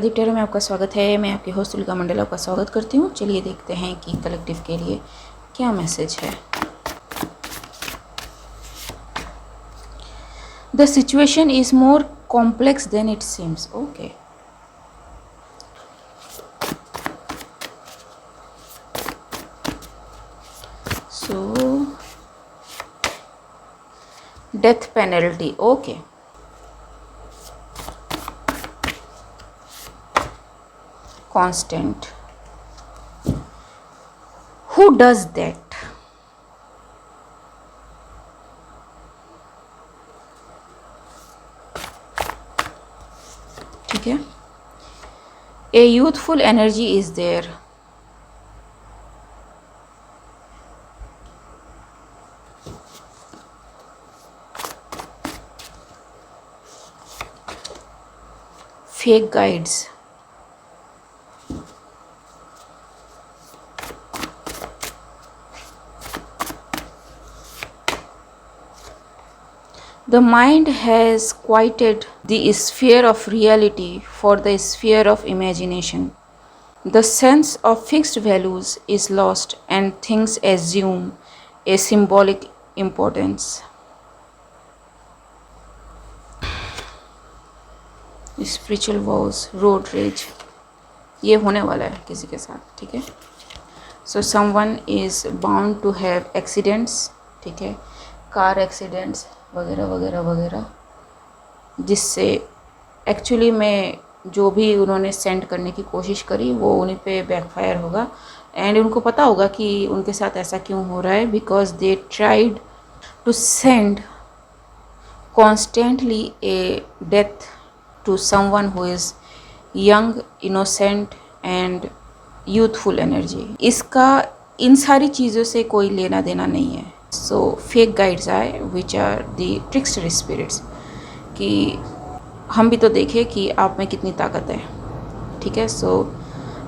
Adip tarot में आपका स्वागत है। मैं आपकी होस्ट तुलिका मंडल आपका स्वागत करती हूँ। चलिए देखते हैं कि कलेक्टिव के लिए क्या मैसेज है। The situation is more complex than it seems. Okay, so death penalty. Okay, constant. Who does that? ठीक है। A youthful energy is there. Fake guides. The mind has quieted the sphere of reality for the sphere of imagination. The sense of fixed values is lost and things assume a symbolic importance. Spiritual vows, road rage, ये होने वाला है किसी के साथ। ठीक है। So someone is bound to have accidents. ठीक है, कार एक्सीडेंट्स वगैरह वगैरह वगैरह, जिससे एक्चुअली में जो भी उन्होंने सेंड करने की कोशिश करी वो उन्हीं पे बैकफायर होगा। एंड उनको पता होगा कि उनके साथ ऐसा क्यों हो रहा है, because they tried to send constantly a death to someone who is young, innocent and youthful energy. इसका इन सारी चीज़ों से कोई लेना देना नहीं है। सो फेक गाइड्स आए which are the trickster spirits, कि हम भी तो देखें कि आप में कितनी ताकत है। ठीक है। सो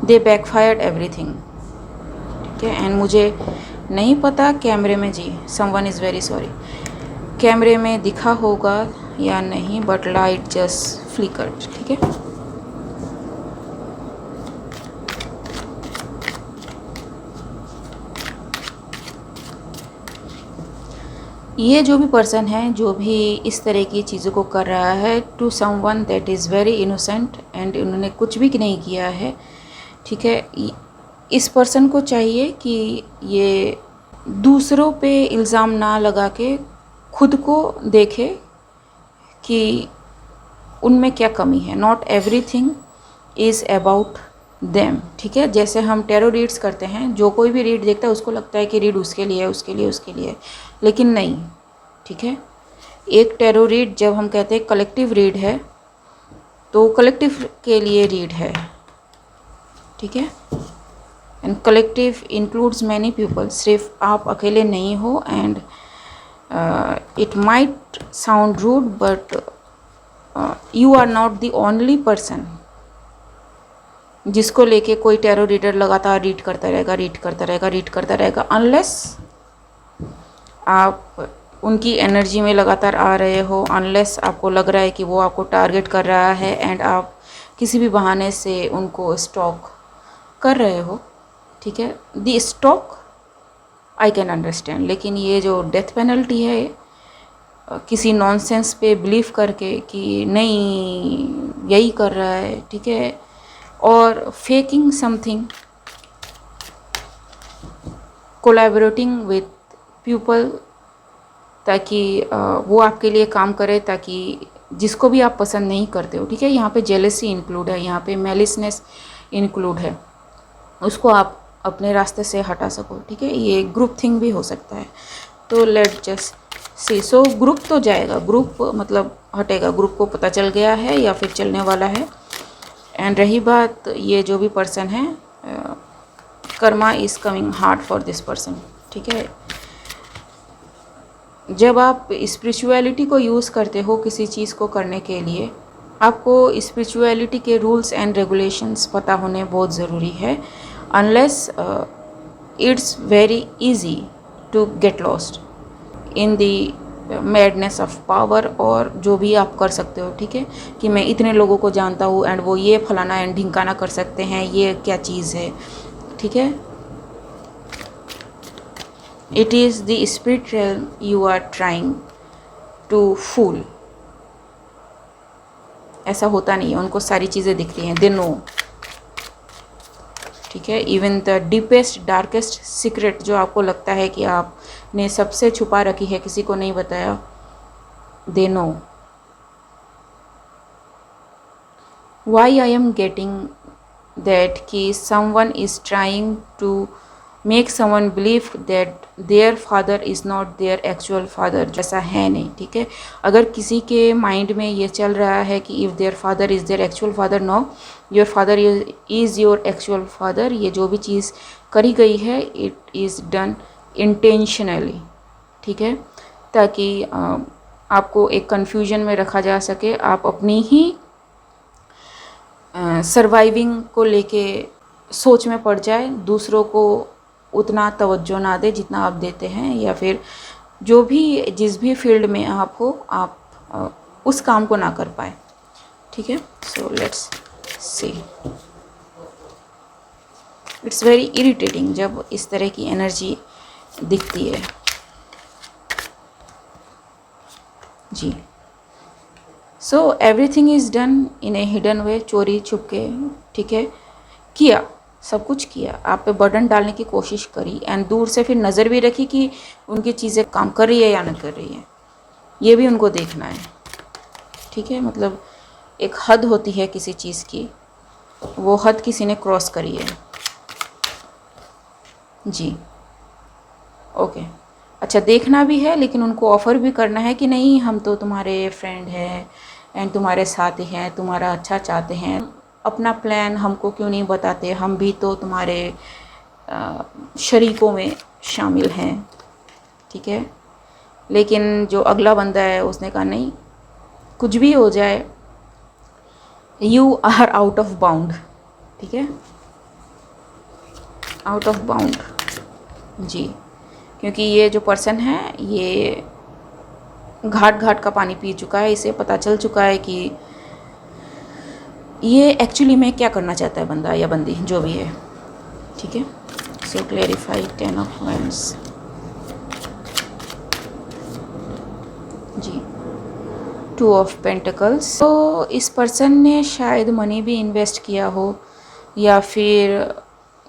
दे बैकफायर्ड एवरीथिंग। ठीक है। एंड मुझे नहीं पता कैमरे में, जी समवन इज़ वेरी सॉरी, कैमरे में दिखा होगा या नहीं, बट लाइट जस्ट फ्लिकर्ड। ठीक है। ये जो भी पर्सन है, जो भी इस तरह की चीज़ों को कर रहा है, to someone that is very innocent and उन्होंने कुछ भी नहीं किया है। ठीक है। इस पर्सन को चाहिए कि ये दूसरों पे इल्ज़ाम ना लगा के खुद को देखे कि उनमें क्या कमी है। Not everything is about them. ठीक है। जैसे हम टैरो रीड्स करते हैं, जो कोई भी रीड देखता है उसको लगता है कि रीड उसके लिए है, उसके लिए, उसके लिए, लेकिन नहीं। ठीक है। एक टैरो रीड जब हम कहते हैं कलेक्टिव रीड है, तो कलेक्टिव के लिए रीड है। ठीक है। And collective includes many people, सिर्फ आप अकेले नहीं हो। And it might sound rude but you are not the only person जिसको लेके कोई टैरो रीडर लगातार रीड करता रहेगा, रीड करता रहेगा, रीड करता रहेगा, अनलेस आप उनकी एनर्जी में लगातार आ रहे हो, अनलेस आपको लग रहा है कि वो आपको टारगेट कर रहा है एंड आप किसी भी बहाने से उनको स्टॉक कर रहे हो। ठीक है। दी स्टॉक आई कैन अंडरस्टैंड, लेकिन ये जो डेथ पेनल्टी है, किसी नॉनसेंस पे बिलीव करके कि नहीं यही कर रहा है। ठीक है। और faking something, collaborating with people, ताकि वो आपके लिए काम करे, ताकि जिसको भी आप पसंद नहीं करते हो। ठीक है। यहाँ पे जेलसी इंक्लूड है, यहाँ पे मैलिसनेस इंक्लूड है, उसको आप अपने रास्ते से हटा सको। ठीक है। ये ग्रुप थिंग भी हो सकता है। तो let just see. So group तो जाएगा, ग्रुप मतलब हटेगा, ग्रुप को पता चल गया है या फिर चलने वाला है। एंड रही बात ये जो भी पर्सन है, Karma is coming hard for this person. ठीक है। जब आप स्पिरिचुअलिटी को यूज़ करते हो किसी चीज़ को करने के लिए, आपको स्पिरिचुअलिटी के रूल्स एंड रेगुलेशंस पता होने बहुत ज़रूरी है। Unless it's very easy to get lost in the madness of power, और जो भी आप कर सकते हो, ठीक है, कि मैं इतने लोगों को जानता हूँ एंड वो ये फलाना एंड ढिंकाना कर सकते हैं, ये क्या चीज़ है, ठीक है। It is the spirit realm you are trying to fool. ऐसा होता नहीं है, उनको सारी चीज़ें दिखती हैं, दे नो, ठीक है। Even the deepest darkest secret जो आपको लगता है कि आपने सबसे छुपा रखी है, किसी को नहीं बताया, they know. Why I am getting that कि someone is trying to make someone believe that their father is not their actual father, जैसा है नहीं, ठीक है। अगर किसी के माइंड में ये चल रहा है कि if their father is their actual father, no, your father is your actual father. ये जो भी चीज़ करी गई है, इट इज़ डन इंटेंशनली, ठीक है, ताकि आपको एक कन्फ्यूजन में रखा जा सके, आप अपनी ही सर्वाइविंग को लेके सोच में पड़ जाए, दूसरों को उतना तवज्जो ना दे जितना आप देते हैं, या फिर जो भी जिस भी फील्ड में आप हो, आप उस काम को ना कर पाए, ठीक है। So let's see, it's very irritating जब इस तरह की एनर्जी दिखती है जी। So everything is done in a hidden way, चोरी छुप के, ठीक है, किया, सब कुछ किया, आप पे बर्डन डालने की कोशिश करी, एंड दूर से फिर नज़र भी रखी कि उनकी चीज़ें काम कर रही है या नहीं कर रही है, ये भी उनको देखना है, ठीक है। मतलब एक हद होती है किसी चीज़ की, वो हद किसी ने क्रॉस करी है जी। ओके, अच्छा, देखना भी है, लेकिन उनको ऑफ़र भी करना है कि नहीं, हम तो तुम्हारे फ्रेंड हैं एंड तुम्हारे साथ हैं, तुम्हारा अच्छा चाहते हैं, अपना प्लान हमको क्यों नहीं बताते, हम भी तो तुम्हारे शरीकों में शामिल हैं, ठीक है। लेकिन जो अगला बंदा है उसने कहा नहीं, कुछ भी हो जाए, you are out of bound, ठीक है, आउट ऑफ बाउंड जी। क्योंकि ये जो पर्सन है, ये घाट घाट का पानी पी चुका है, इसे पता चल चुका है कि ये एक्चुअली में क्या करना चाहता है बंदा या बंदी, जो भी है, ठीक है। सो क्लैरिफाई 10 ऑफ वांड्स जी, 2 ऑफ पेंटिकल्स। तो इस पर्सन ने शायद मनी भी इन्वेस्ट किया हो, या फिर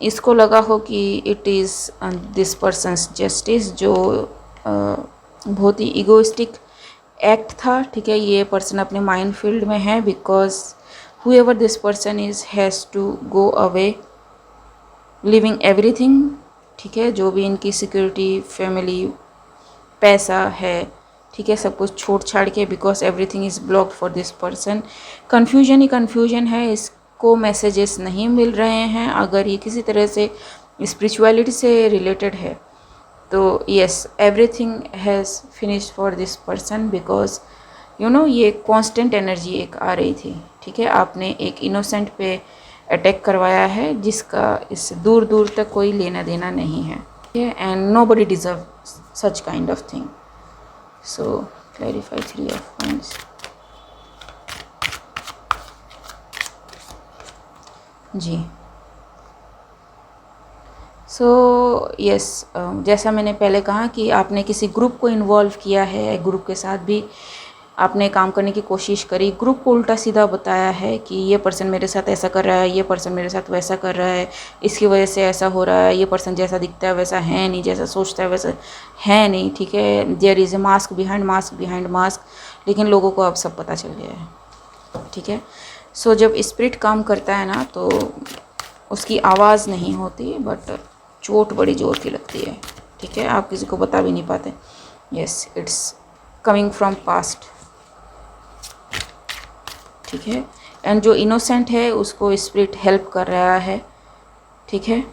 इसको लगा हो कि it is this persons justice, जो बहुत ही इगोइस्टिक एक्ट था, ठीक है। ये पर्सन अपने माइंड फील्ड में है, because whoever this person is has to go away leaving everything, ठीक है, जो भी इनकी सिक्योरिटी, फैमिली, पैसा है, ठीक है, सब कुछ छोड़ छाड़ के, because everything is blocked for this person. Confusion he confusion है, इसको मैसेजेस नहीं मिल रहे हैं। अगर ये किसी तरह से स्पिरिचुअलिटी से रिलेटेड है तो yes, everything has finished for this person, because you know ये कांस्टेंट एनर्जी एक आ रही थी, ठीक है। आपने एक इनोसेंट पे अटैक करवाया है जिसका इससे दूर दूर तक कोई लेना देना नहीं है, ठीक है, and nobody deserve such kind of thing. So clarify 3 of wands ji. So yes, जैसा मैंने पहले कहा कि आपने किसी ग्रुप को इन्वॉल्व किया है, ग्रुप के साथ भी आपने काम करने की कोशिश करी, ग्रुप को उल्टा सीधा बताया है कि ये पर्सन मेरे साथ ऐसा कर रहा है, ये पर्सन मेरे साथ वैसा कर रहा है, इसकी वजह से ऐसा हो रहा है, ये पर्सन जैसा दिखता है वैसा है नहीं, जैसा सोचता है वैसा है नहीं, ठीक है। There is a mask behind mask behind mask, लेकिन लोगों को अब सब पता चल गया है, ठीक है। सो जब स्पिरिट काम करता है ना, तो उसकी आवाज़ नहीं होती, बट चोट बड़ी ज़ोर की लगती है, ठीक है, आप किसी को बता भी नहीं पाते। Yes, it's coming from past, ठीक है। एंड जो इनोसेंट है उसको स्पिरिट हेल्प कर रहा है, ठीक है।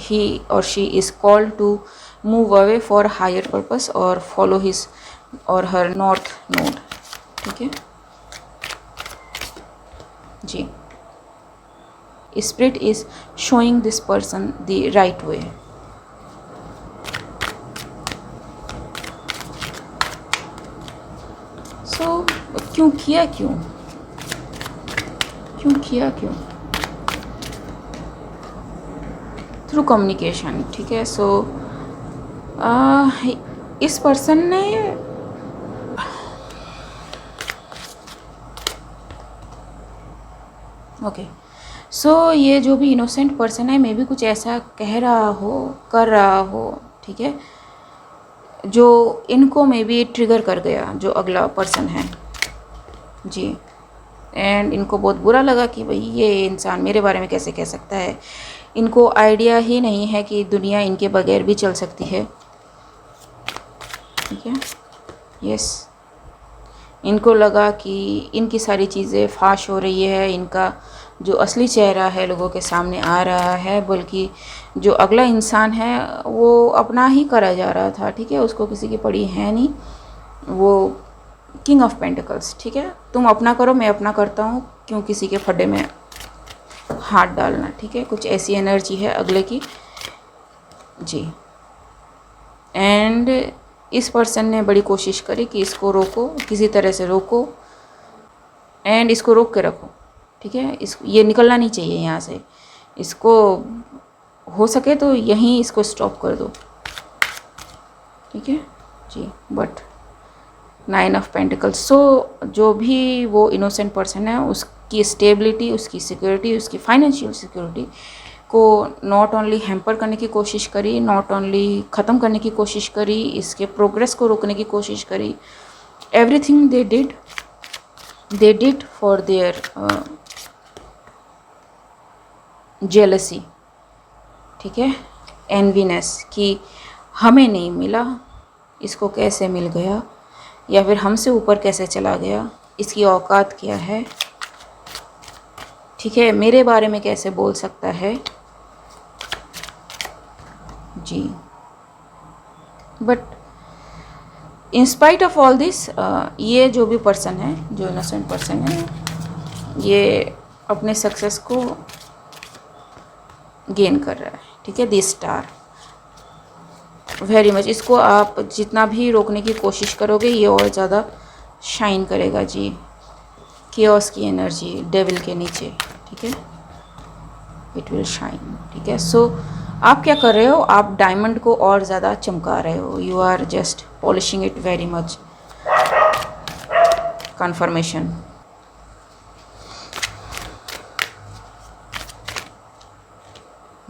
He or she is called to move away for higher purpose और follow his or her north node, ठीक है जी। Spirit is showing this person the right way. क्यों किया, क्यों किया, क्यों? थ्रू कम्युनिकेशन, ठीक है। सो इस पर्सन ने ओके सो ये जो भी इनोसेंट पर्सन है, मे बी कुछ ऐसा कह रहा हो, कर रहा हो, ठीक है, जो इनको मे बी ट्रिगर कर गया, जो अगला पर्सन है जी। एंड इनको बहुत बुरा लगा कि भाई ये इंसान मेरे बारे में कैसे कह सकता है। इनको आइडिया ही नहीं है कि दुनिया इनके बगैर भी चल सकती है, ठीक है। यस, इनको लगा कि इनकी सारी चीज़ें फाश हो रही है, इनका जो असली चेहरा है लोगों के सामने आ रहा है, बल्कि जो अगला इंसान है वो अपना ही करा जा रहा था, ठीक है। उसको किसी की पड़ी है नहीं, वो किंग ऑफ पेंटिकल्स, ठीक है। तुम अपना करो, मैं अपना करता हूँ, क्यों किसी के फड्डे में हाथ डालना, ठीक है। कुछ ऐसी एनर्जी है अगले की जी। एंड इस पर्सन ने बड़ी कोशिश करी कि इसको रोको, किसी तरह से रोको एंड इसको रोक के रखो, ठीक है। ये निकलना नहीं चाहिए यहाँ से, इसको हो सके तो यहीं इसको स्टॉप कर दो, ठीक है जी। बट 9 ऑफ पेंटिकल्स, सो जो भी वो इनोसेंट पर्सन है, उसकी स्टेबिलिटी, उसकी सिक्योरिटी, उसकी फाइनेंशियल सिक्योरिटी को नॉट ओनली हैम्पर करने की कोशिश करी, नॉट ओनली ख़त्म करने की कोशिश करी, इसके प्रोग्रेस को रोकने की कोशिश करी। Everything they did for their jealousy, ठीक है, एनवीनेस, कि हमें नहीं मिला, इसको कैसे मिल गया, या फिर हमसे ऊपर कैसे चला गया, इसकी औकात क्या है, ठीक है, मेरे बारे में कैसे बोल सकता है जी। But in spite of all this, ये जो भी पर्सन है, जो इनोसेंट पर्सन है, ये अपने सक्सेस को गेन कर रहा है, ठीक है। दिस स्टार वेरी मच, इसको आप जितना भी रोकने की कोशिश करोगे ये और ज़्यादा शाइन करेगा जी। केओस की एनर्जी डेविल के नीचे, ठीक है, इट विल शाइन, ठीक है। सो आप क्या कर रहे हो, आप डायमंड को और ज़्यादा चमका रहे हो, you are just polishing it very much. Confirmation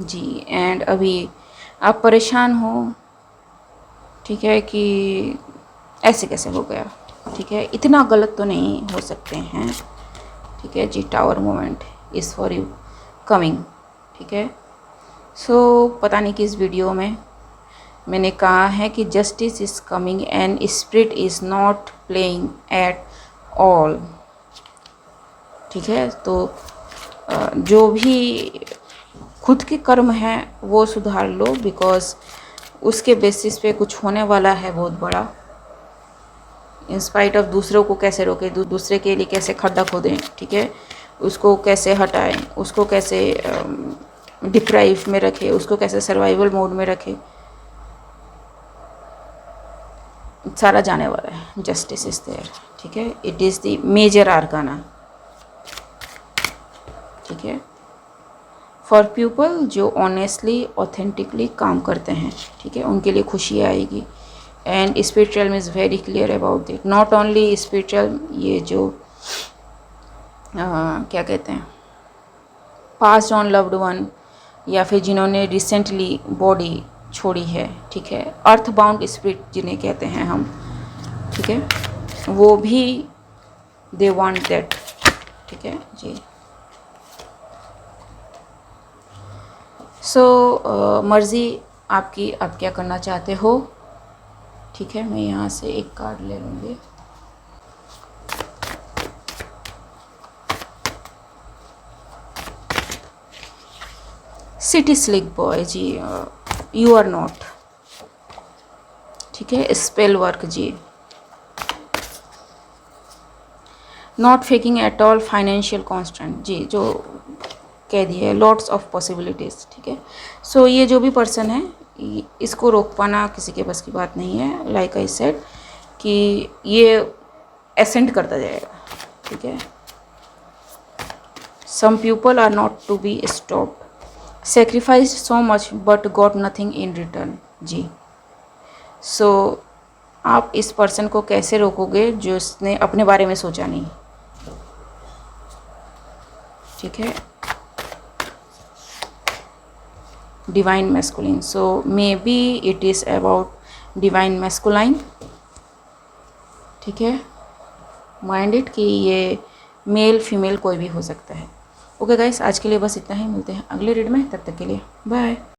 ji. And अभी आप परेशान हो, ठीक है, कि ऐसे कैसे हो गया, ठीक है, इतना गलत तो नहीं हो सकते हैं, ठीक है जी। Tower moment is for you coming, ठीक है। सो पता नहीं किस वीडियो में मैंने कहा है कि justice is coming and spirit is not playing at all, ठीक है। तो जो भी खुद के कर्म हैं वो सुधार लो, बिकॉज उसके बेसिस पे कुछ होने वाला है बहुत बड़ा। इंस्पाइट ऑफ दूसरों को कैसे रोके, दूसरे के लिए कैसे खड्डा खोदें, ठीक है, उसको कैसे हटाएं, उसको कैसे डिप्राइव में रखे, उसको कैसे सर्वाइवल मोड में रखे, सारा जाने वाला है। जस्टिस इज देयर, ठीक है, it is the major arcana, ठीक है, फॉर पीपल जो ऑनेस्टली ऑथेंटिकली काम करते हैं, ठीक है, उनके लिए खुशी आएगी। And spiritual is very clear about it, not only spiritual, ये जो क्या कहते हैं, पास्ट ऑन लव्ड वन, या फिर जिन्होंने रिसेंटली बॉडी छोड़ी है, ठीक है, अर्थ बाउंड स्पिरिट जिन्हें कहते हैं हम, ठीक है, वो भी दे वांट दैट, ठीक है जी। सो मर्ज़ी आपकी, आप क्या करना चाहते हो, ठीक है। मैं यहाँ से एक कार्ड ले लूँगी। सिटी स्लिक बॉय जी, यू आर नॉट, ठीक है। स्पेल वर्क जी, not faking at all, financial constant जी, जो कह दिए, लॉट्स ऑफ पॉसिबिलिटीज़, ठीक है। सो ये जो भी पर्सन है, इसको रोक पाना किसी के बस की बात नहीं है। लाइक आई सेड कि ये एसेंड करता जाएगा, ठीक है। Some people are not to be stopped, sacrifice so much but got nothing in return. जी, सो आप इस पर्सन को कैसे रोकोगे जो उसने अपने बारे में सोचा नहीं। ठीक है। Divine masculine, so may be it is about divine masculine. ठीक है। माइंड इट कि ये मेल फीमेल कोई भी हो सकता है। ओके गाइस, आज के लिए बस इतना ही। मिलते हैं अगले रीड में, तब तक के लिए बाय।